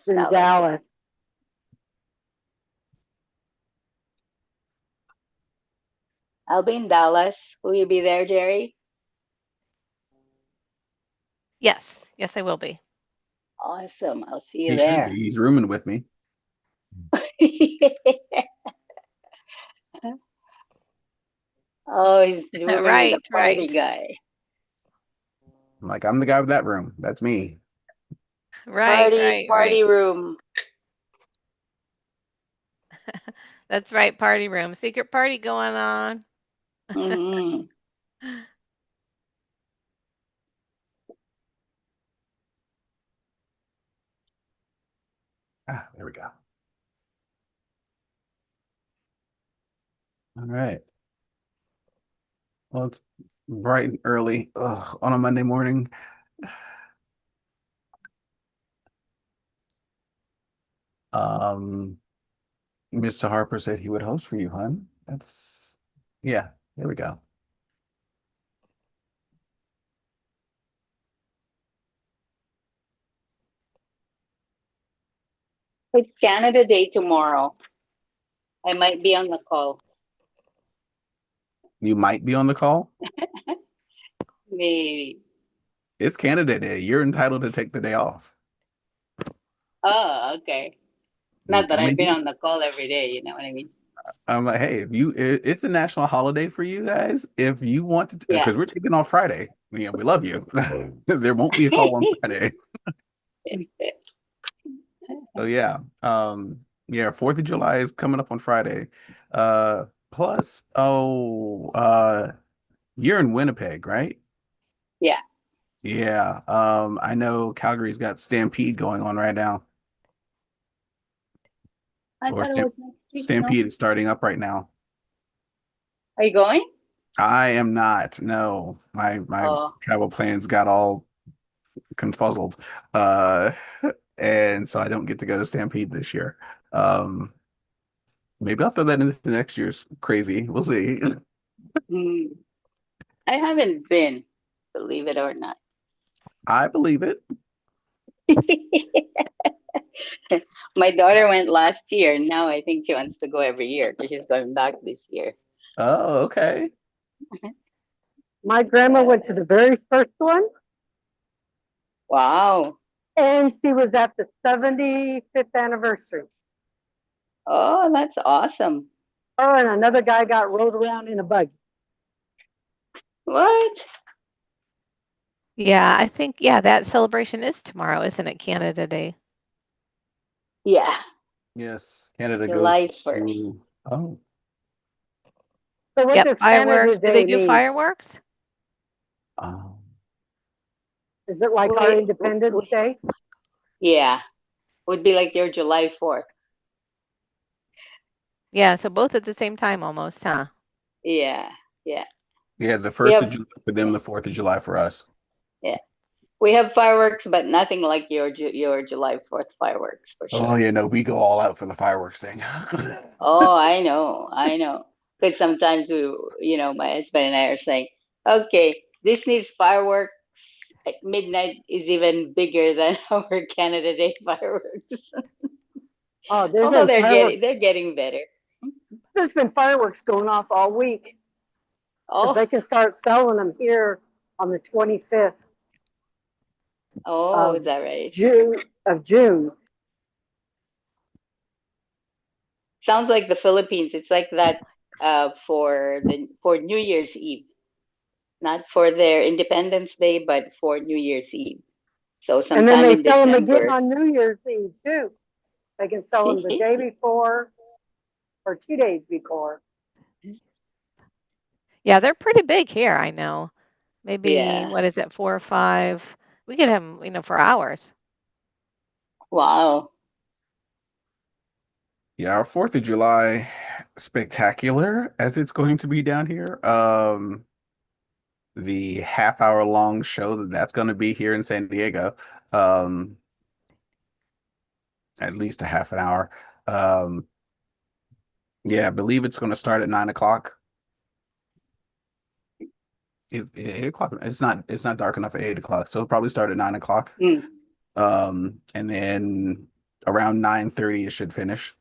in Dallas. Dallas. I'll be in Dallas. Will you be there, Jerry? Yes, yes, I will be. Awesome. I'll see you He should be. there. He's rooming with me. Oh, he's rooming with a Right, party right, guy. I'm like, I'm the guy with that room. That's me. right, Party, right, right. party room. That's right, party room. Secret party going on. Hmm. Ah, there we go. All right. Well, it's bright and early on a Monday morning. Um, Mr. Harper said he would host for you, hon. That's yeah, there we go. It's Canada Day tomorrow. I might be on the call. You might be on the call. Maybe. It's Canada Day. You're entitled to take the day off. Oh, okay. Not that I I've mean, been on the call every day, you know what I mean? I'm like, hey, it's a national holiday for you guys. If you want to, Yeah. because we're taking off Friday. We love you. There won't be a call on Friday. So yeah, yeah, 4th of July is coming up on Friday. Plus, you're in Winnipeg, right? Yeah. Yeah. I know Calgary's got Stampede going on right now, I or thought it was next week, no? Stampede is starting up right now. Are you going? I am not. No, my Oh. travel plans got all confuzzled, uh, and so I don't get to go to Stampede this year. Um, Maybe I'll throw that into next year's crazy. We'll see. Hmm. I haven't been, believe it or not. I believe it. My daughter went last year. Now I think she wants to go every year because she's going back this year. Oh, okay. My grandma went to the very first one, Wow. and she was at the 75th anniversary. Oh, that's awesome. Her and another guy got rode around in a buggy. What? Yeah, I think, yeah, that celebration is tomorrow, isn't it? Canada Day. Yeah, Yes, Canada goes July 1st. to, oh, So what Yep, does Canada fireworks. Do they Day do mean? fireworks? um, Is it like our We, Independence we, Day? yeah, would be like your July 4th. Yeah, so both at the same time almost, huh? Yeah, yeah. yeah, the We 1st of have, July for them, the 4th of July for us. yeah, we have fireworks, but nothing like your July 4th fireworks for Oh sure. yeah, no, we go all out for the fireworks thing. Oh, I know, I know. Because sometimes my husband and I are saying, okay, Disney's fireworks at midnight is even bigger than our Canada Day fireworks. Oh, there's Although been they're getting fireworks. they're getting better. There's been fireworks going off all week because Oh, they can start selling them here on the 25th oh, is of that right? June. Of June. Sounds like the Philippines. It's like that for New Year's Eve, not for their Independence Day, but for New Year's Eve. So And then sometime they in sell them again December. on New Year's Eve too. They can sell them the day before or 2 days before. Yeah, they're pretty big here, I know. Maybe, Yeah. what is it, 4 or 5? We could have them, for hours. Wow. Yeah, our 4th of July spectacular as it's going to be down here. The half-hour long show that's going to be here in San Diego. Um, at least a half an hour. Um, yeah, I believe it's going to start at 9 o'clock. 8 o'clock. It's not dark enough at 8 o'clock, so it'll probably start at 9 o'clock. Mm. And then around 9:30 it should finish.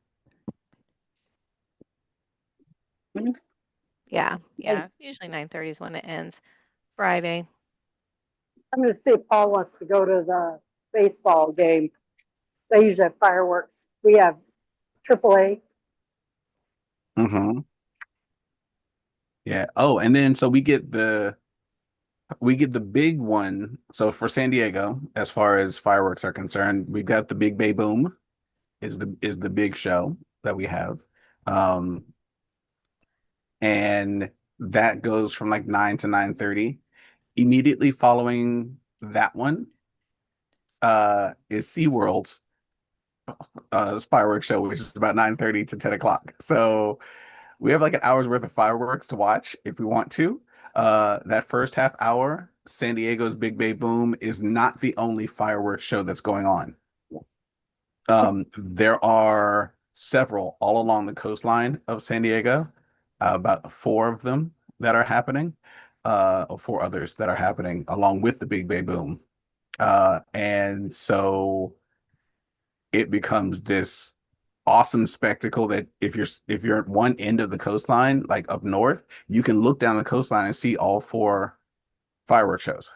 Yeah, yeah. Usually 9:30 is when it ends. Friday. I'm gonna see if Paul wants to go to the baseball game. They usually have fireworks. We have AAA. Mm-hmm. Yeah. Oh, and then so we get the big one. So for San Diego, as far as fireworks are concerned, we've got the Big Bay Boom is the big show that we have. Um, and that goes from like 9 to 9:30. Immediately following that one is SeaWorld's fireworks show, which is about 9:30 to 10 o'clock. So we have like an hour's worth of fireworks to watch if we want to. That first half hour, San Diego's Big Bay Boom is not the only fireworks show that's going on. There are several all along the coastline of San Diego, about four of them that are happening, or four others that are happening along with the Big Bay Boom. And so it becomes this awesome spectacle that if you're at one end of the coastline, like up north, you can look down the coastline and see all four fireworks shows.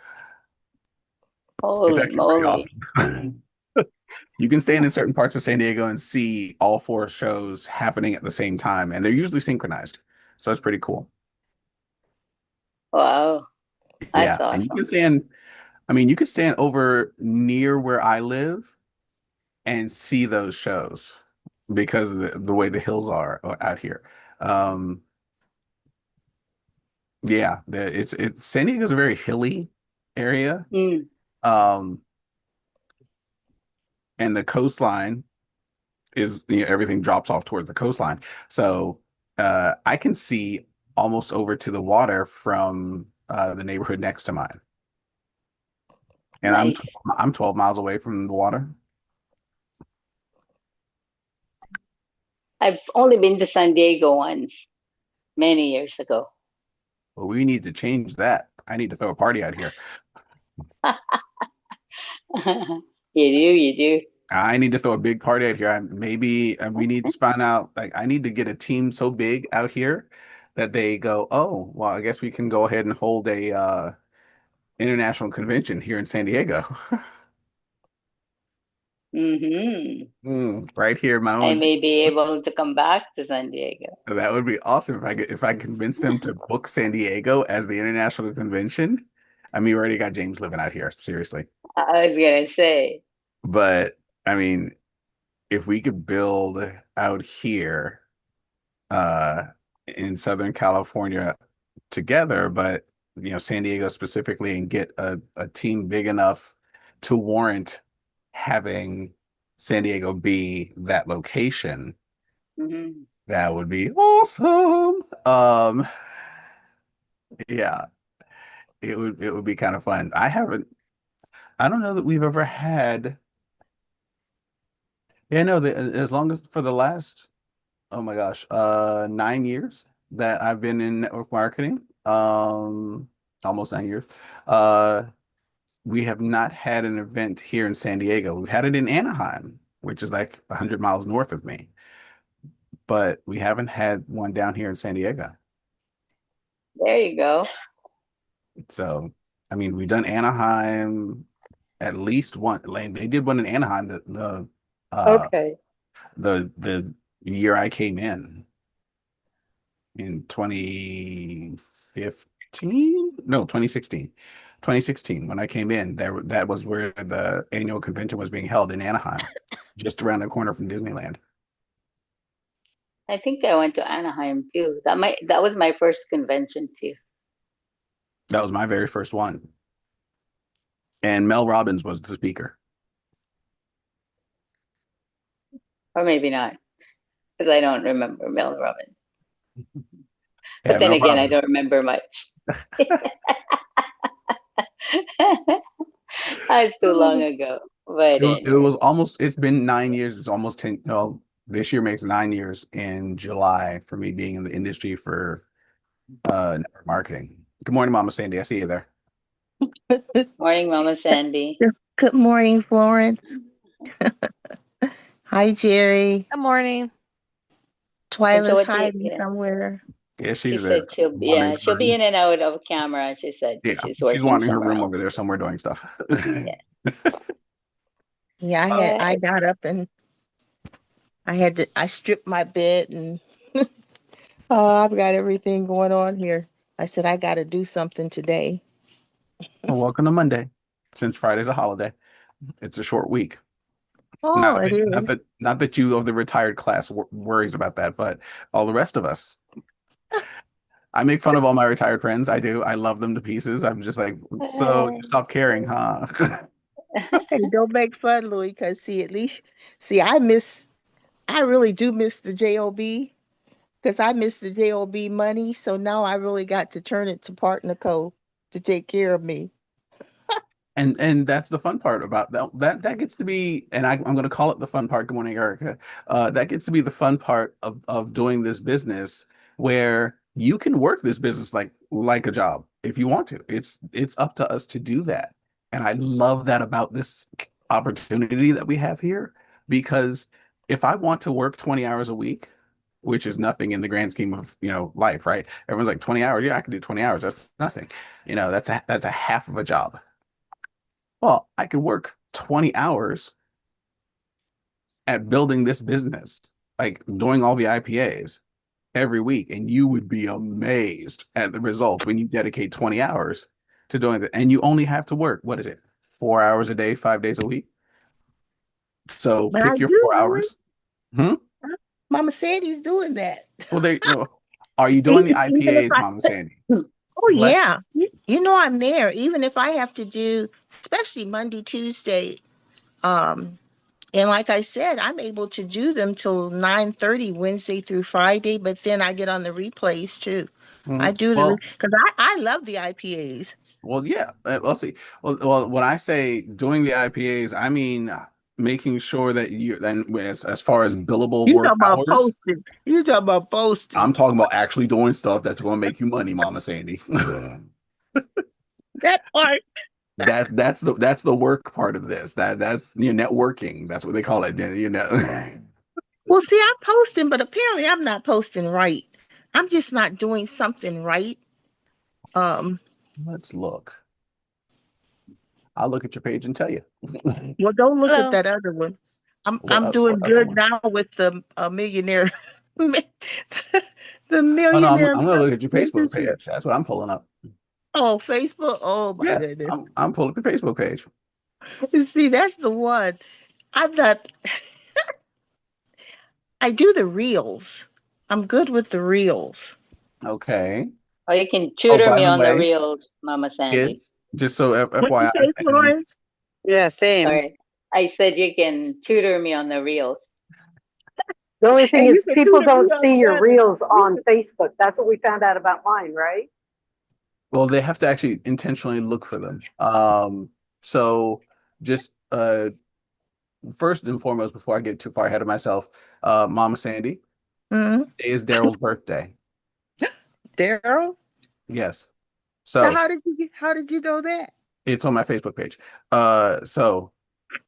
It's Holy actually pretty moly. awesome. You can stand in certain parts of San Diego and see all four shows happening at the same time, and they're usually synchronized. So it's pretty cool. Wow. Yeah. That's And you can awesome. stand, I mean, you could stand over near where I live and see those shows because of the way the hills are out here. Um, yeah, it's San Diego's a very hilly area. Mm, Um, and the coastline is, everything drops off towards the coastline. So I can see almost over to the water from the neighborhood next to mine. And nice. I'm 12 miles away from the water. I've only been to San Diego once, many years ago. But we need to change that. I need to throw a party out here. You do. I need to throw a big party out here. Maybe we need to find out, like, I need to get a team so big out here that they go, oh, well, I guess we can go ahead and hold a international convention here in San Diego. Mm-hmm. Right here in my I own. may be able to come back to San Diego. That would be awesome if I convince them to book San Diego as the international convention. I mean, we already got James living out here, seriously. I was gonna say, But I mean, if we could build out here uh in Southern California together, but San Diego specifically, and get a team big enough to warrant having San Diego be that location, mm-hmm. that would be awesome. Yeah, it would be kind of fun. I don't know that we've ever had. Yeah, no, as long as for the last, oh my gosh, 9 years that I've been in network marketing, almost 9 years, uh, we have not had an event here in San Diego. We've had it in Anaheim, which is like 100 miles north of me, but we haven't had one down here in San Diego. There you go. So, I mean, we've done Anaheim at least one. Like, they did one in Anaheim uh Okay. the year I came in 2015, no, 2016. 2016, when I came in, that was where the annual convention was being held in Anaheim, just around the corner from Disneyland. I think I went to Anaheim too. That was my first convention too. That was my very first one. And Mel Robbins was the speaker. Or maybe not, because I don't remember Mel Robbins. Yeah, But then Mel again, I Robbins. don't remember much. That's too long ago. But It anyway, was almost, it's been 9 years. It's almost 10. No, this year makes 9 years in July for me being in the industry for network marketing. Good morning, Mama Sandy. I see you there. morning, Mama Sandy. Good morning, Florence. Hi, Jerry. Good morning. And so Twyla's what she, hiding somewhere. Yeah, she she's said wanting she'll her be room. in and out of camera. She said Yeah, because she's she's working wanting her somewhere room else. over there somewhere doing stuff. Yeah. Yeah, All I right. got up and I stripped my bed and oh, I've got everything going on here. I said I got to do something today. Well, welcome to Monday. Since Friday's a holiday, it's a short week. Oh, it is. Not that you of the retired class worries about that, but all the rest of us. I make fun of all my retired friends. I do. I love them to pieces. I'm just like, so you stopped caring, huh? Hey, don't make fun, Louis, because see, at least, I really do miss the job because I miss the job money. So now I really got to turn it to Partner Co to take care of me. And that's the fun part about that gets to be, and I'm going to call it the fun part. Good morning, Erica. That gets to be the fun part of doing this business, where you can work this business like a job if you want to. It's up to us to do that, and I love that about this opportunity that we have here, because if I want to work 20 hours a week, which is nothing in the grand scheme of life, right? Everyone's like 20 hours. Yeah, I can do 20 hours. That's nothing. That's a half of a job. Well, I could work 20 hours at building this business, like doing all the IPAs every week, and you would be amazed at the results when you dedicate 20 hours to doing it. And you only have to work, what is it, 4 hours a day, 5 days a week? So But I pick your do, four Louis. hours. Hmm? Mama Sandy's doing that. Well, are you doing the Even if IPAs, Mama Sandy? oh Bless. yeah. You know I'm there. Even if I have to do, especially Monday, Tuesday, um, and like I said, I'm able to do them till 9:30 Wednesday through Friday, but then I get on the replays too. I Mhm. do Well, because I love the IPAs. yeah. Let's see. When I say doing the IPAs, I mean making sure that you then as far as billable You work talking about hours, posting. You talking about posting. I'm talking about actually doing stuff that's going to make you money, Mama Sandy. That part. That's the work part of this. That's networking. That's what they call it. Well, see, I'm posting, but apparently I'm not posting right. I'm just not doing something right. Um, Let's look. I'll look at your page and tell you. well, don't look at Hello. that other one. I'm What doing other good one? now with the millionaire, the Oh no, millionaire I'm gonna look at your Facebook membership. page. That's what I'm pulling up. Oh, Facebook. Oh my Yeah, goodness. I'm pulling up your Facebook page. You see, that's the one. I'm not. I do the reels. I'm good with the reels. Okay. Or you can Oh, tutor by me the on the way, reels, Mama Sandy. kids, just so What you FYI, say, and Florence? Yeah, same. Sorry. I said you can tutor me on the reels. The only thing And you is can people tutor me don't on see the your others. reels on Facebook. That's what we found out about mine, right? well, they have to actually intentionally look for them. So just first and foremost, before I get too far ahead of myself, Mama Sandy, Mm-hmm. today is Daryl's birthday. Daryl. Yes. Now, So how did you know that? it's on my Facebook page. So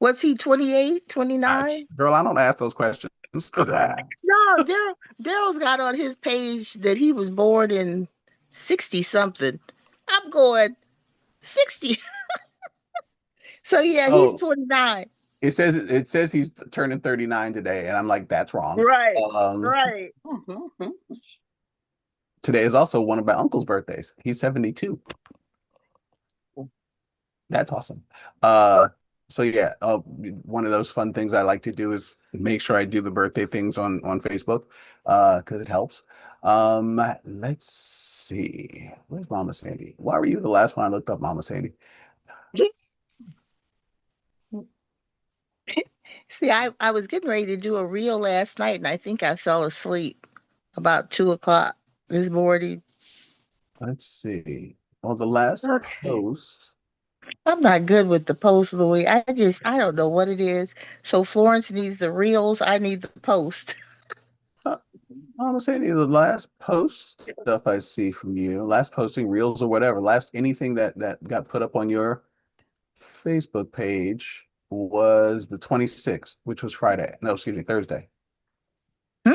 Was he 28, 29? girl, I don't ask those questions. No, Daryl's got on his page that he was born in 60 something. I'm going 60. So yeah, he's Oh, 29. it says he's turning 39 today, and I'm like, that's wrong. Right. Um, Right. Mhm. Today is also one of my uncle's birthdays. He's 72. That's awesome. So yeah, one of those fun things I like to do is make sure I do the birthday things on Facebook, because it helps. Let's see. Where's Mama Sandy? Why were you the last one I looked up, Mama Sandy? See, I was getting ready to do a reel last night and I think I fell asleep about 2 o'clock this morning. Let's see. Well, the last Okay. post. I'm not good with the post, Louis. I don't know what it is. So Florence needs the reels. I need the post. Uh, Mama Sandy, the last post stuff I see from you, last posting reels or whatever, last anything that got put up on your Facebook page was the 26th, which was Friday. No, excuse me, Thursday. Hmm?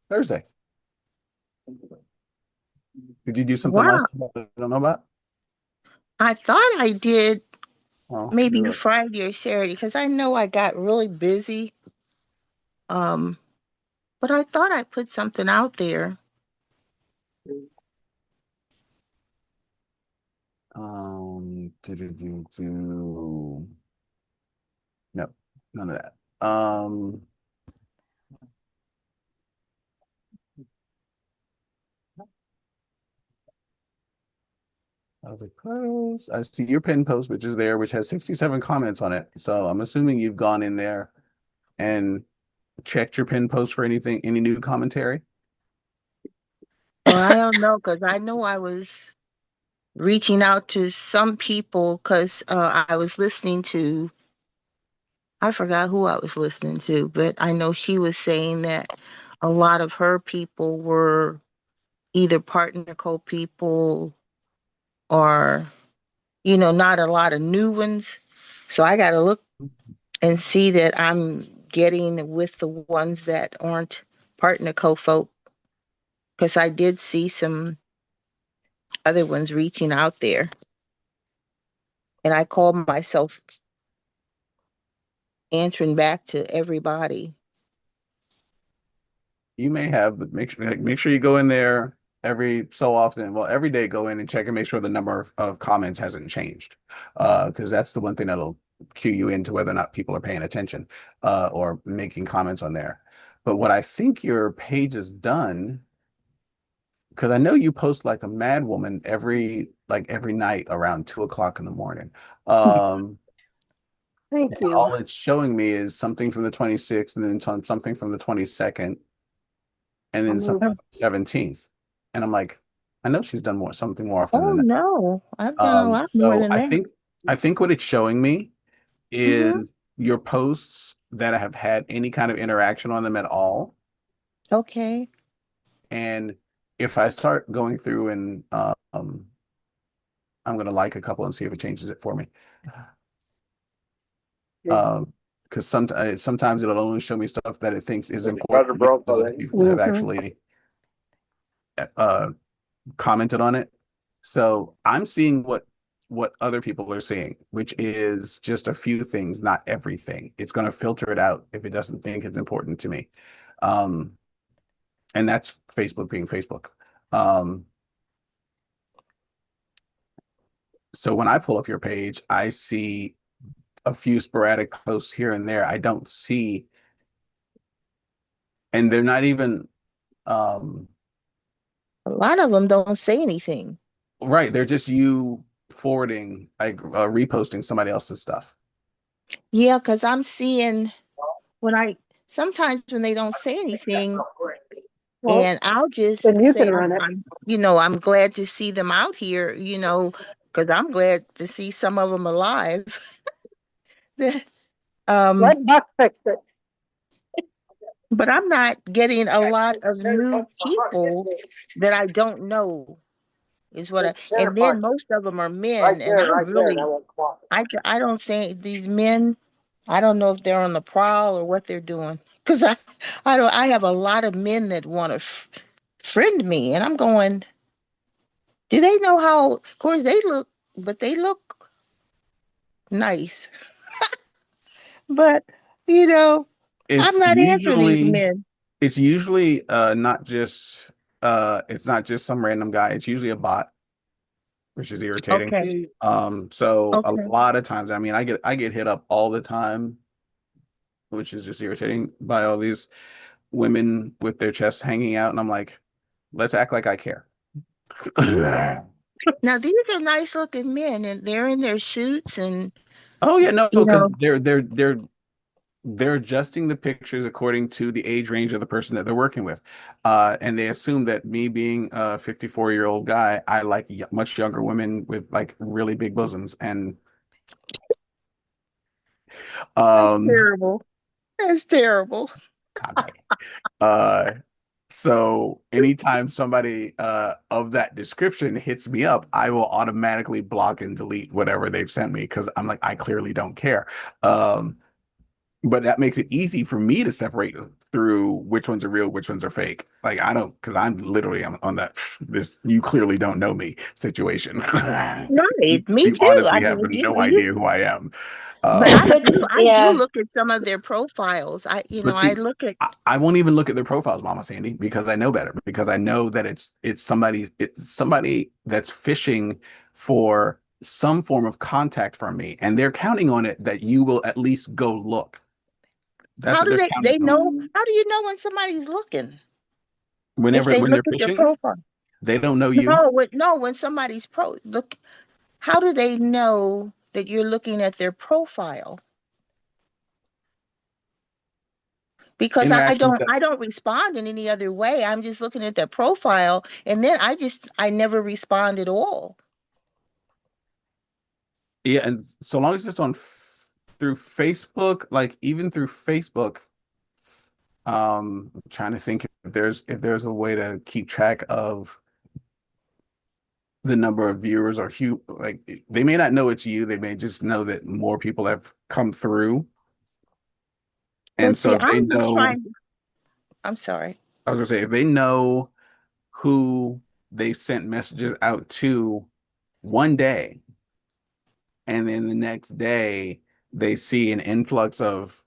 Thursday. Did you do something Wow. last time I don't know about? I thought I did Well, maybe you're Friday or Saturday because I know I got really busy. Um, but I thought I put something out there. no, none of that. I was like, close. I see your pin post, which is there, which has 67 comments on it. So I'm assuming you've gone in there and checked your pin post for anything, any new commentary. Well, I don't know because I know I was reaching out to some people because I was listening to, I forgot who I was listening to, but I know she was saying that a lot of her people were either partner co people or, not a lot of new ones. So I got to look and see that I'm getting with the ones that aren't partner co folk because I did see some other ones reaching out there. And I called myself answering back to everybody. You may have, but make sure you go in there every so often. Well, every day go in and check and make sure the number of comments hasn't changed. Because that's the one thing that'll cue you into whether or not people are paying attention or making comments on there. But what I think your page has done, because I know you post like a mad woman every night around 2 o'clock in the morning. Um, Thank and you. all it's showing me is something from the 26th and then something from the 22nd and then something Um, on the 17th. And I'm like, I know she's done something more often Oh than that. no, I've done a lot more So than I that. think what it's showing me Hmm. is your posts that have had any kind of interaction on them at all. Okay. And if I start going through and I'm gonna like a couple and see if it changes it for me. yeah. Because sometimes it'll only show me stuff that it thinks is important Roger because Bronco, other that people have Mhm. actually uh commented on it. So I'm seeing what other people are seeing, which is just a few things, not everything. It's going to filter it out if it doesn't think it's important to me. Um, and that's Facebook being Facebook. Um, so when I pull up your page, I see a few sporadic posts here and there. I don't see, and they're not even A lot of them don't say anything. right. They're just you forwarding, like reposting somebody else's stuff. Yeah, because I'm seeing when I sometimes when they don't say anything, Well, and I'll just then you say can run it. I'm glad to see them out here, because I'm glad to see some of them alive. um, Let Buck fix it. but I'm not getting a lot of new people that I don't know. Is what and then most of them are men, and I don't say these men. I don't know if they're on the prowl or what they're doing, because I have a lot of men that want to friend me, and I'm going. Do they know how? Of course they look, but they look nice. But you know, I'm It's not answering these usually men. it's usually it's not just some random guy. It's usually a bot, which is irritating. Okay, So a okay. lot of times, I mean, I get hit up all the time, which is just irritating by all these women with their chests hanging out, and I'm like, let's act like I care. Now these are nice looking men, and they're in their suits, and Oh yeah, no, you because know, they're adjusting the pictures according to the age range of the person that they're working with. And they assume that me being a 54-year-old guy, I like much younger women with like really big bosoms. And that's um, terrible. That's terrible. okay. Uh, So anytime somebody of that description hits me up, I will automatically block and delete whatever they've sent me because I'm like, I clearly don't care. Um, but that makes it easy for me to separate through which ones are real, which ones are fake. Like I don't, because I'm literally on that this you clearly don't know me situation. Right, me You too. I honestly have mean, no idea who I am. but But I do yeah, look at some of their profiles. But I see, look at, I won't even look at their profiles, Mama Sandy, because I know better. Because I know that it's somebody that's fishing for some form of contact from me, and they're counting on it that you will at least go look. That's how what do they're they counting on. know, how do you know when somebody's looking? If Whenever they when they're look at your fishing, profile. they don't know you. No, when somebody's look, how do they know that you're looking at their profile? Because Interactions that I don't respond in any other way. I'm just looking at their profile, and then I never respond at all. yeah, and so long as it's through Facebook, like even through Facebook, I'm trying to think if there's a way to keep track of the number of viewers or like they may not know it's you, they may just know that more people have come through. But And so see, if they I'm just know, trying. I'm sorry. I was gonna say if they know who they sent messages out to one day, and then the next day they see an influx of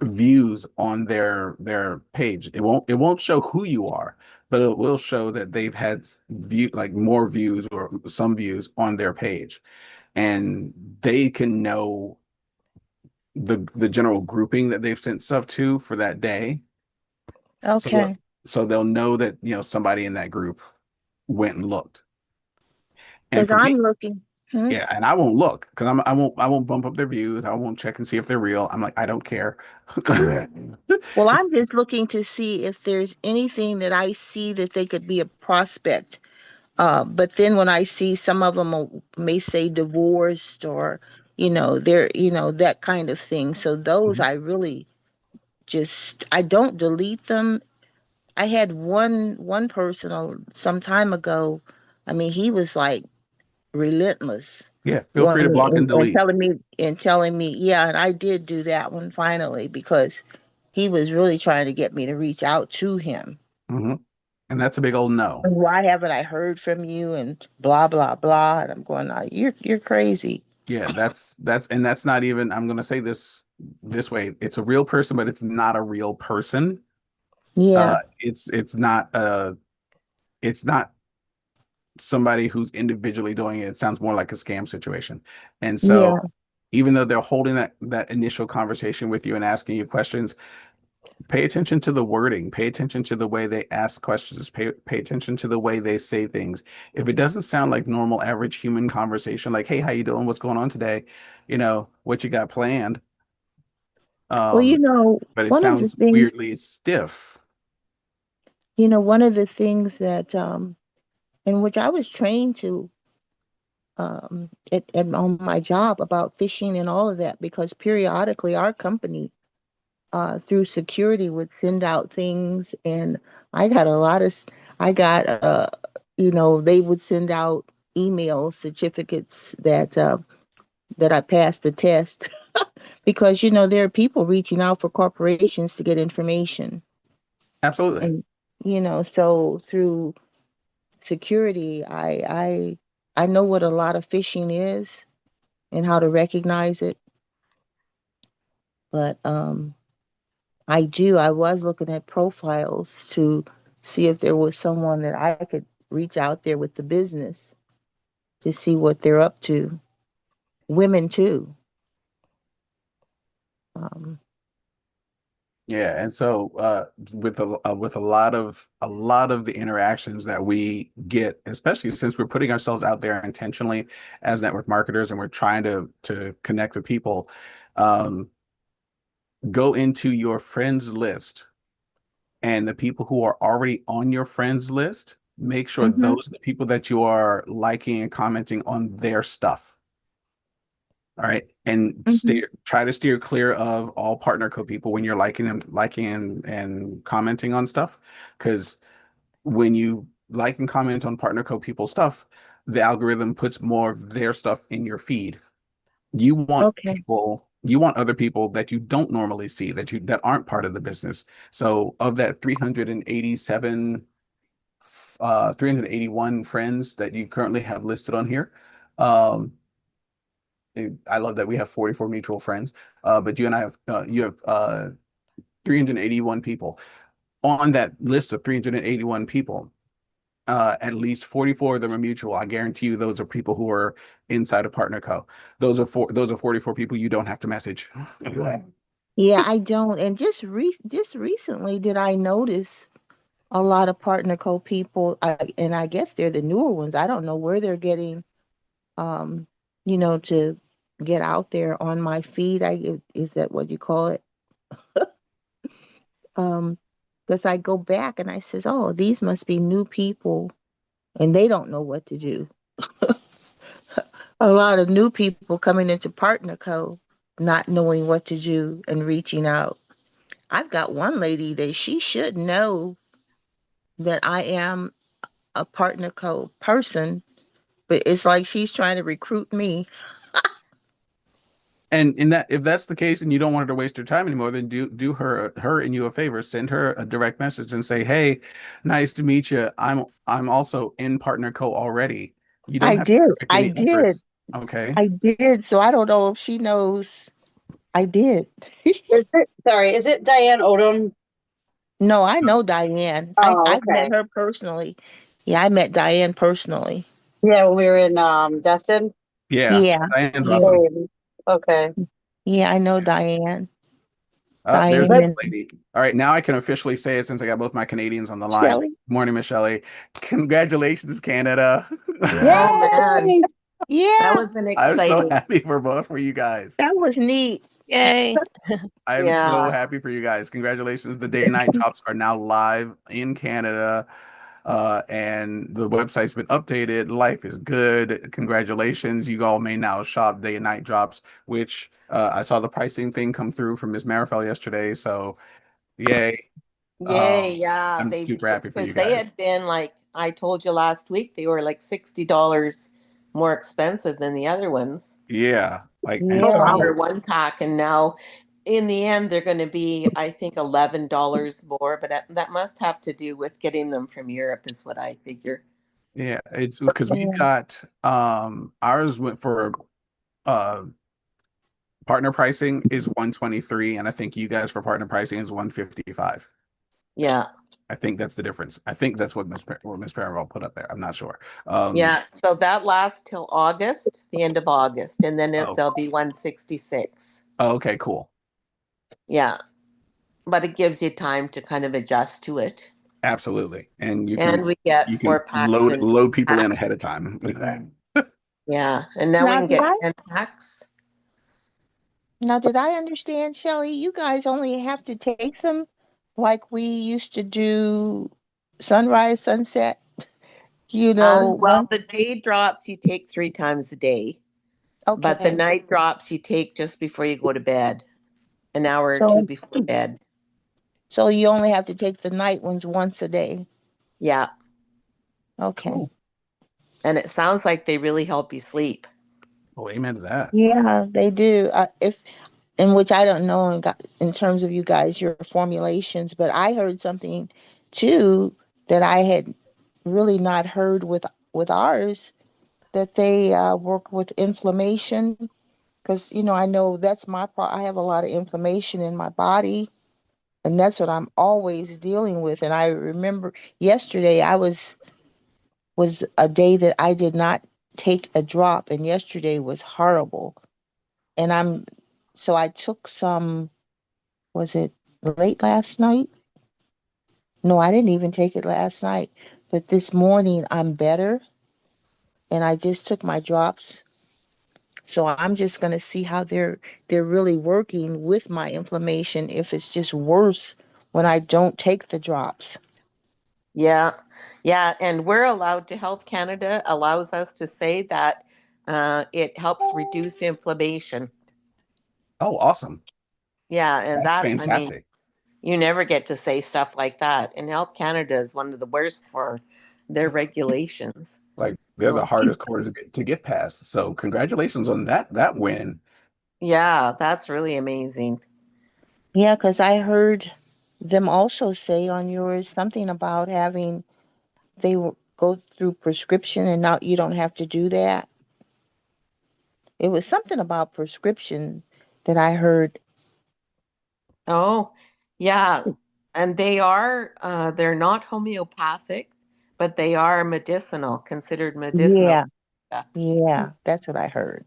views on their page. It won't show who you are, but it will show that they've had like more views or some views on their page. And they can know the general grouping that they've sent stuff to for that day. So Okay. so they'll know that, somebody in that group went and looked. And Because for I'm me, looking. Hmm? yeah, and I won't look because I won't bump up their views. I won't check and see if they're real. I'm like, I don't care. Well, I'm just looking to see if there's anything that I see that they could be a prospect. But then when I see some of them may say divorced or, they're, that kind of thing. So those I really I don't delete them. I had one person some time ago. I mean, he was like relentless. Yeah, feel One free to block and and delete. telling me, yeah, and I did do that one finally because he was really trying to get me to reach out to him. Hmm. And that's a big old no. Why haven't I heard from you? And blah blah blah. And I'm going, you're crazy. Yeah, that's not even, I'm gonna say this way. It's a real person, but it's not a real person. Yeah, It's not somebody who's individually doing it. It sounds more like a scam situation. And so yeah. even though they're holding that initial conversation with you and asking you questions, pay attention to the wording, pay attention to the way they ask questions, pay attention to the way they say things. If it doesn't sound like normal average human conversation, like, hey, how you doing? What's going on today? What you got planned? Well, But it one of the sounds things, weirdly stiff. one of the things that in which I was trained to on my job about fishing and all of that because periodically our company through security would send out things and I got a lot of I got they would send out email certificates that I passed the test because there are people reaching out for corporations to get information Absolutely. and so through security I know what a lot of phishing is and how to recognize it. But I was looking at profiles to see if there was someone that I could reach out there with the business to see what they're up to. Women too. Um, Yeah, and so with a lot of the interactions that we get, especially since we're putting ourselves out there intentionally as network marketers and we're trying to connect with people, um, go into your friends list and the people who are already on your friends list, make sure mhm. those are the people that you are liking and commenting on their stuff. All right. And try to steer clear of all partner co people when you're liking and commenting on stuff. Because when you like and comment on partner co people stuff, the algorithm puts more of their stuff in your feed. Okay. You want other people that you don't normally see, that aren't part of the business. So of that 381 friends that you currently have listed on here, um, I love that we have 44 mutual friends. But you have 381 people. On that list of 381 people, at least 44 of them are mutual. I guarantee you those are people who are inside of Partner Co. Those are 44 people you don't have to message. Yeah, I don't. And just recently did I notice a lot of partner co people, and I guess they're the newer ones. I don't know where they're getting, um, to get out there on my feed. Is that what you call it? Um, because I go back and I says, oh, these must be new people, and they don't know what to do. A lot of new people coming into Partner Co, not knowing what to do and reaching out. I've got one lady that she should know that I am a Partner Co person, but it's like she's trying to recruit me. And in that, if that's the case, and you don't want her to waste her time anymore, then do her and you a favor. Send her a direct message and say, "Hey, nice to meet you. I'm also in Partner Co already. You don't I have to did. direct I any did. efforts." Okay. I did. So I don't know if she knows I did. Is it Diane Odom? No, I know Diane. Oh, I've met okay. her personally. Yeah, I met Diane personally. Yeah, when we were in Destin. Yeah. Yeah. Diane's Yeah. awesome. Okay. Yeah, I know Diane. There's But the Diane. lady. All right, now I can officially say it since I got both my Canadians on the line. Shelly. Morning, Miss Shelley. Congratulations, Canada. Oh man, Yay! that Yeah, was an I'm so exciting. happy for both for you guys. that was neat. Yay. I am so yeah, happy for you guys. Congratulations. The day and night drops are now live in Canada. And the website's been updated. Life is good. Congratulations. You all may now shop day and night drops, which I saw the pricing thing come through from Ms. Marifel yesterday. So yay. Yay, yeah. I'm They super happy for you because they guys. had been like I told you last week, they were like $60 more expensive than the other ones Yeah. Like, and Yeah. for so one pack, and now in the end they're going to be I think $11 more, but that must have to do with getting them from Europe, is what I figure. yeah, it's because we've Yeah. got ours went for uh partner pricing is 123, and I think you guys for partner pricing is 155. Yeah. I think that's the difference. I think that's what Miss Paravel put up there. I'm not sure. Yeah, so that lasts till August, the end of August, and then Oh, they'll be 166. oh, okay, cool. Yeah, but it gives you time to kind of adjust to it. Absolutely. And And we get you can 4 packs in load people in pack. ahead of time. Yeah, and now we Now can did get I 10 packs. now did I understand, Shelley? You guys only have to take them like we used to do sunrise, sunset. Well, One. the day drops you take 3 times a day, but the Okay. night drops you take just before you go to bed, an hour or two So before bed. so you only have to take the night ones once a day. Yeah, Okay. Cool. and it sounds like they really help you sleep. Well, amen to that. Yeah, they do. If in which I don't know in terms of you guys your formulations, but I heard something too that I had really not heard with ours, that they work with inflammation, because I know that's my I have a lot of inflammation in my body, and that's what I'm always dealing with. And I remember yesterday was a day that I did not take a drop, and yesterday was horrible. And so I took some, was it late last night? No, I didn't even take it last night. But this morning I'm better, and I just took my drops. So I'm just going to see how they're really working with my inflammation, if it's just worse when I don't take the drops. Yeah, yeah, and we're allowed to, Health Canada allows us to say that It helps reduce inflammation. Oh, awesome. Yeah, and That's that, I mean, fantastic. you never get to say stuff like that. And Health Canada is one of the worst for their regulations. Like they're the So, hardest quarters to get past. So congratulations on that win. yeah, that's really amazing. Yeah, because I heard them also say on yours something about having go through prescription and now you don't have to do that. It was something about prescription that I heard. Oh, yeah. And they're not homeopathic, but they are medicinal, considered medicinal. Yeah, Yeah. yeah, that's what I heard.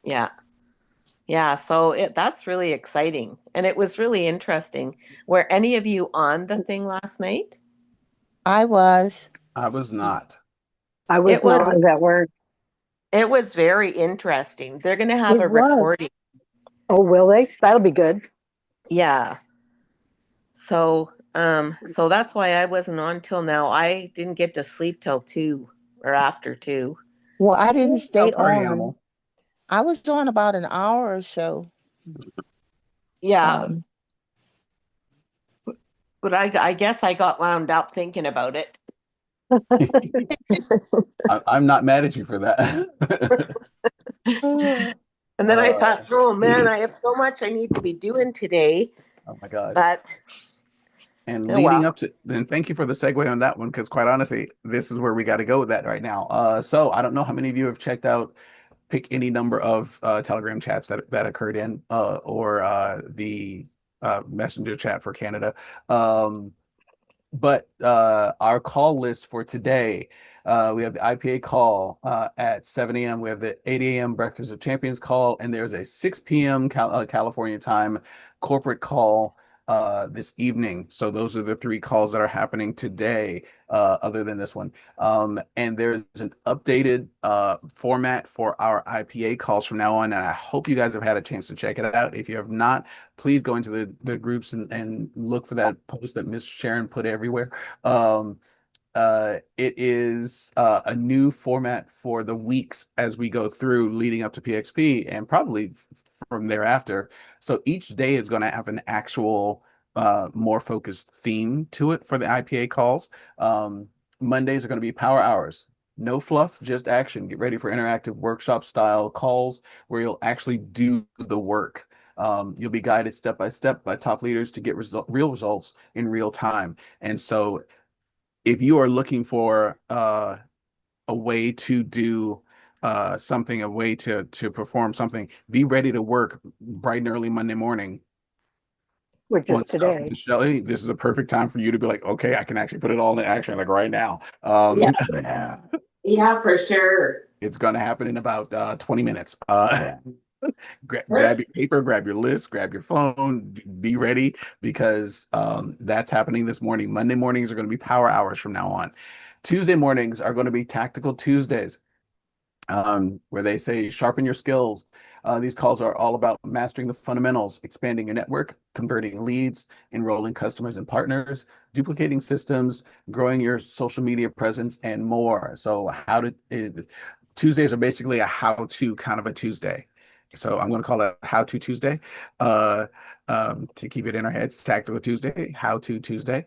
Yeah. Yeah. So that's really exciting. And it was really interesting. Were any of you on the thing last night? I was. I was not. I was It was not at work. it was very interesting. They're going to have It a was. recording. Oh, will they? That'll be good. Yeah. So that's why I wasn't on till now. I didn't get to sleep till 2 or after 2. Well, I didn't Oh, stay sorry, on. animal. I was on about an hour or so. Yeah. Um, But I guess I got wound up thinking about it. I'm not mad at you for that. And then I Uh, thought, oh man, I have so much I need to be doing today. oh my gosh. But And oh leading well. up to, then thank you for the segue on that one, because quite honestly, this is where we got to go with that right now. So I don't know how many of you have checked out, pick any number of Telegram chats that occurred in or the messenger chat for Canada. But our call list for today, we have the IPA call at 7 a.m. We have the 8 a.m. Breakfast of Champions call, and there's a 6 p.m. California time corporate call this evening. So those are the three calls that are happening today, other than this one. And there's an updated format for our IPA calls from now on. And I hope you guys have had a chance to check it out. If you have not, please go into the groups and look for that post that Miss Sharon put everywhere. It is a new format for the weeks as we go through leading up to PXP and probably from thereafter. So each day is going to have an actual more focused theme to it for the IPA calls. Mondays are going to be power hours. No fluff, just action. Get ready for interactive workshop style calls where you'll actually do the work. You'll be guided step by step by top leaders to get real results in real time. And so if you are looking for a way to do something, a way to perform something, be ready to work bright and early Monday morning Which is on stuff. today. Shelly, this is a perfect time for you to be like, okay, I can actually put it all in action like right now. Yeah. Yeah, for sure. It's going to happen in about 20 minutes. Grab your paper, grab your list, grab your phone, be ready because that's happening this morning. Monday mornings are going to be power hours from now on. Tuesday mornings are going to be tactical Tuesdays, where they say sharpen your skills. These calls are all about mastering the fundamentals, expanding your network, converting leads, enrolling customers and partners, duplicating systems, growing your social media presence, and more. So Tuesdays are basically a how-to kind of a Tuesday. So I'm going to call it How to Tuesday to keep it in our heads. Tactical Tuesday, How to Tuesday.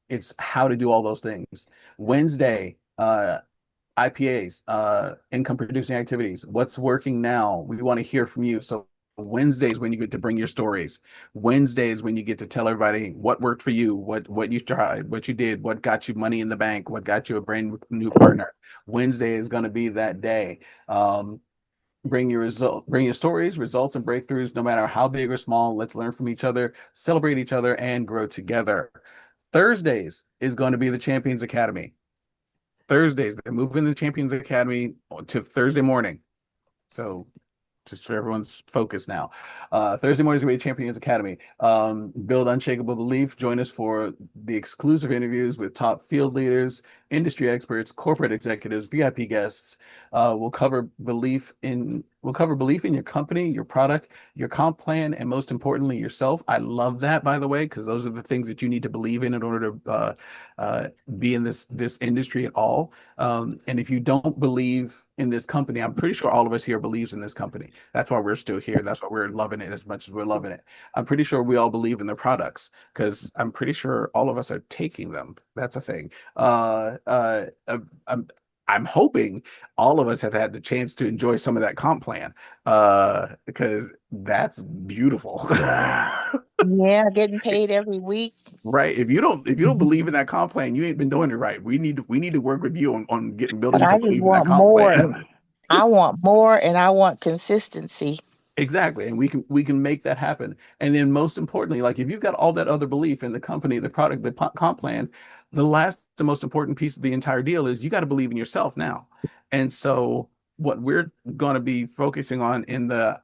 It's how to do all those things. Wednesday, IPAs, income producing activities. What's working now? We want to hear from you. So Wednesdays when you get to bring your stories. Wednesdays when you get to tell everybody what worked for you, what you tried, what you did, what got you money in the bank, what got you a brand new partner. Wednesday is going to be that day. Bring your stories, results, and breakthroughs, no matter how big or small. Let's learn from each other, celebrate each other, and grow together. Thursdays is going to be the Champions Academy. Thursdays, they're moving the Champions Academy to Thursday morning. So just for everyone's focus now. Thursday morning is going to be Champions Academy. Build unshakable belief. Join us for the exclusive interviews with top field leaders, industry experts, corporate executives, VIP guests. We'll cover belief in your company, your product, your comp plan, and most importantly, yourself. I love that, by the way, because those are the things that you need to believe in order to be in this industry at all. And if you don't believe in this company. I'm pretty sure all of us here believes in this company. That's why we're still here. That's why we're loving it as much as we're loving it. I'm pretty sure we all believe in the products because I'm pretty sure all of us are taking them. That's a thing. I'm hoping all of us have had the chance to enjoy some of that comp plan because that's beautiful. Yeah, getting paid every week. Right. If you don't believe in that comp plan, you ain't been doing it right. We need to work with you on getting But building I some just belief in that want comp more. plan. I want more and I want consistency. Exactly. And we can make that happen. And then most importantly, like if you've got all that other belief in the company, the product, the comp plan, the most important piece of the entire deal is you got to believe in yourself now. And so what we're going to be focusing on in the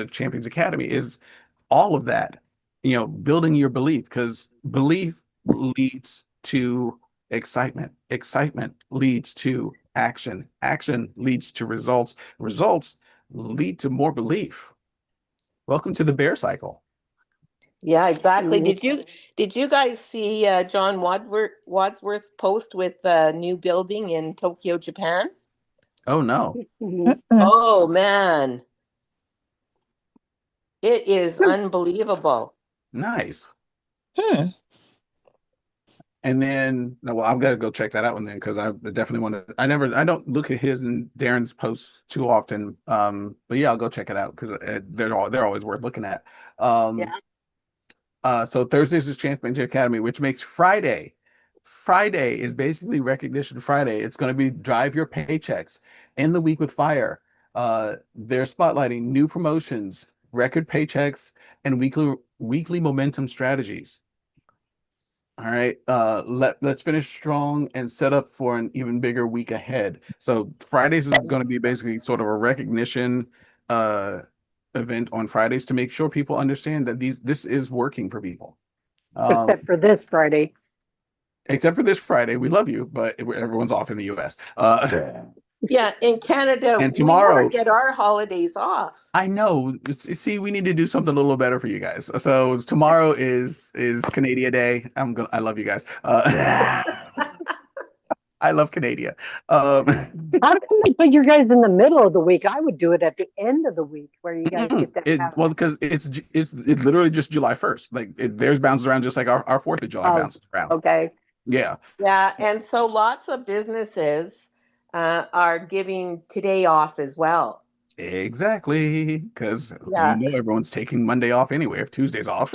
Champions Academy is all of that, building your belief because belief leads to excitement. Excitement leads to action. Action leads to results. Results lead to more belief. Welcome to the bear cycle. Yeah, exactly. Mhm. Did you guys see John Wadsworth's post with the new building in Tokyo, Japan? Oh no. Mhm. Oh man, it is unbelievable. Nice. Hmm. And then, no, well, I've got to go check that out one then because I definitely want to. I don't look at his and Darren's posts too often. But yeah, I'll go check it out because they're always worth looking at. Yeah. So Thursdays is Championship Academy, which makes Friday. Friday is basically Recognition Friday. It's going to be drive your paychecks in the week with fire. They're spotlighting new promotions, record paychecks, and weekly momentum strategies. All right. Let's finish strong and set up for an even bigger week ahead. So Fridays is going to be basically sort of a recognition uh event on Fridays to make sure people understand that this is working for people. Um, Except for this Friday. except for this Friday, we love you, but everyone's off in the US. Yeah, in Canada, And we never tomorrow, get our holidays off. I know. See, we need to do something a little better for you guys. So tomorrow is Canada Day. I love you guys. I love Canada. How come they put you guys in the middle of the week? I would do it at the end of the week where you guys get to have. Well, because it's literally just July 1st. Like theirs bounces around just like our 4th of July Oh, bounces around. okay. Yeah, Yeah, and so lots of businesses are giving today off as well. exactly. Because Yeah, everyone's taking Monday off anyway if Tuesday's off.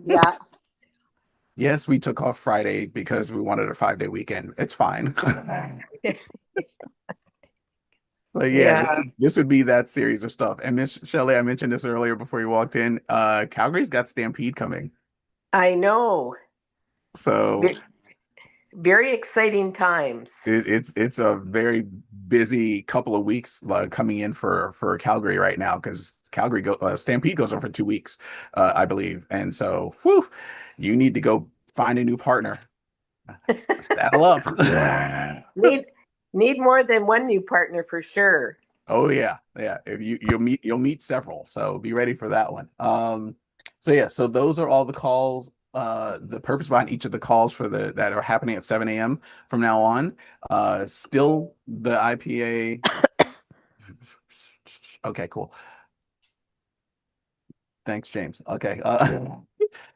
yeah, Yes, we took off Friday because we wanted a 5-day weekend. It's fine. But yeah, yeah. this would be that series of stuff. And Miss Shelley, I mentioned this earlier before you walked in. Calgary's got Stampede coming. I know. So Ve- Very exciting times. it's a very busy couple of weeks coming in for Calgary right now because Stampede goes on for 2 weeks, I believe. And so, whew, you need to go find a new partner. Saddle up. Need need more than one new partner for sure. Oh yeah, yeah. If you'll meet several, so be ready for that one. So yeah, so those are all the calls. The purpose behind each of the calls that are happening at 7 a.m. from now on. Still the IPA. Okay, cool. Thanks, James. Okay.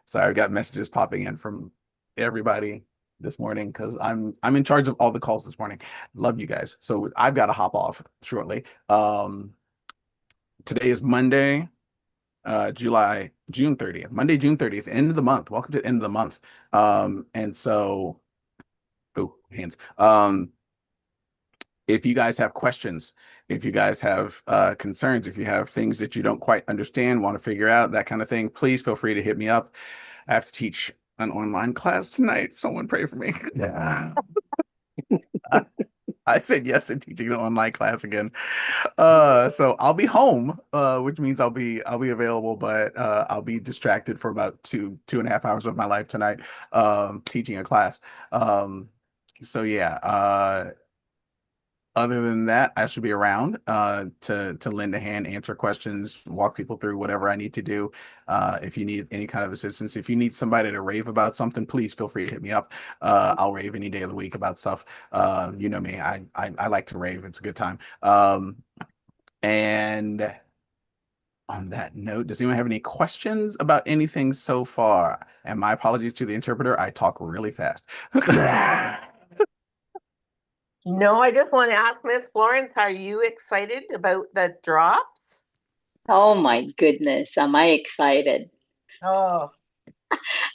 Sorry, I've got messages popping in from everybody this morning because I'm in charge of all the calls this morning. Love you guys. So I've got to hop off shortly. Today is Monday, June 30th. Monday, June 30th, end of the month. Welcome to the end of the month. And so, oh, hands. If you guys have questions, if you guys have concerns, if you have things that you don't quite understand, want to figure out, that kind of thing, please feel free to hit me up. I have to teach an online class tonight. Someone pray for me. Yeah. I said yes to teaching an online class again. So I'll be home, which means I'll be available, but I'll be distracted for about 2.5 hours of my life tonight, teaching a class. So yeah, Other than that, I should be around to lend a hand, answer questions, walk people through whatever I need to do. If you need any kind of assistance, if you need somebody to rave about something, please feel free to hit me up. I'll rave any day of the week about stuff. You know me, I like to rave. It's a good time. And on that note, does anyone have any questions about anything so far? And my apologies to the interpreter. I talk really fast. No, I just want to ask Miss Florence, are you excited about the drops? Oh my goodness, am I excited? Oh,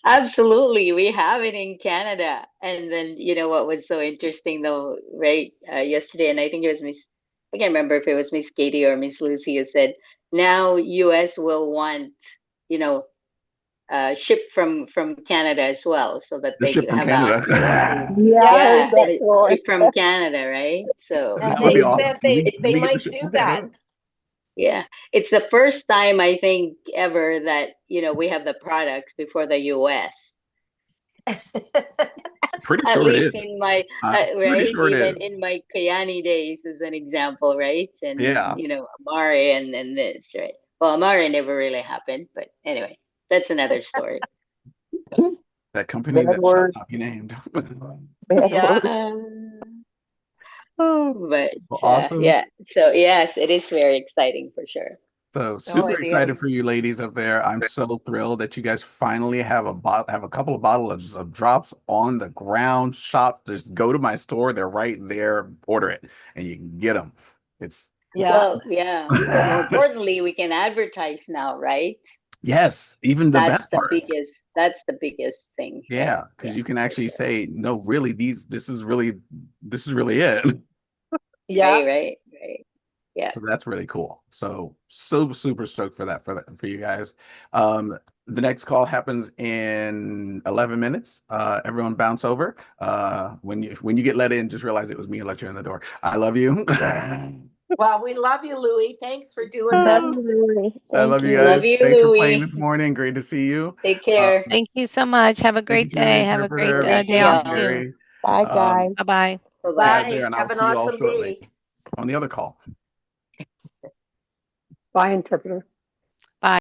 Absolutely, we have it in Canada. And then, what was so interesting though, right? Yesterday, and I think it was I can't remember if it was Miss Katie or Miss Lucy who said, now US will want, you know, shipped from Canada as well, so that The they ship from have access Canada. to, Yeah, I yeah, heard yeah, and they, that, the Florence. ship from Canada, right? So and That would be they awesome. said they Can we get the might ship do from that. Canada? yeah, it's the first time I think ever that, we have the products before the US. Pretty At sure it least is. in my Pretty right, sure it even is. in my Kayani days as an example, right? And Yeah. Amari and this, right? Well, Amari never really happened, but anyway, that's another story. That company Bad that shall word. not be named. Bad Yeah. word. Oh, But well, awesome. yeah, so yes, it is very exciting for sure. So Oh, super it is. excited for you ladies up there. I'm so thrilled that you guys finally have have a couple of bottles of drops on the ground. Shop, just go to my store. They're right there. Order it, and you can get them. It's Yeah. Well, yeah, but more importantly, we can advertise now, right? yes, even the That's best the part. biggest. That's the biggest thing. So Yeah, because yeah, you can for actually sure. say, no, really, this is really it. Yeah. Right. Yeah. So that's really cool. So super stoked for for you guys. The next call happens in 11 minutes. Everyone bounce over. When you get let in, just realize it was me and let you in the door. I love you. Well, we love you, Louie. Thanks for doing Love this. you, Lily. I Thank love you you. Love guys. you, Thanks for playing Louie. this morning. Great to see you. Take care. Um, Thank you so much. Have a thank you great to the day. Have a great interpreter, Thank day Miss off y'all. too. Mary. Bye, guys. Bye bye. Bye Be bye. out there, Bye. and I'll Have an see you all awesome shortly day. on the other call. Bye, interpreter.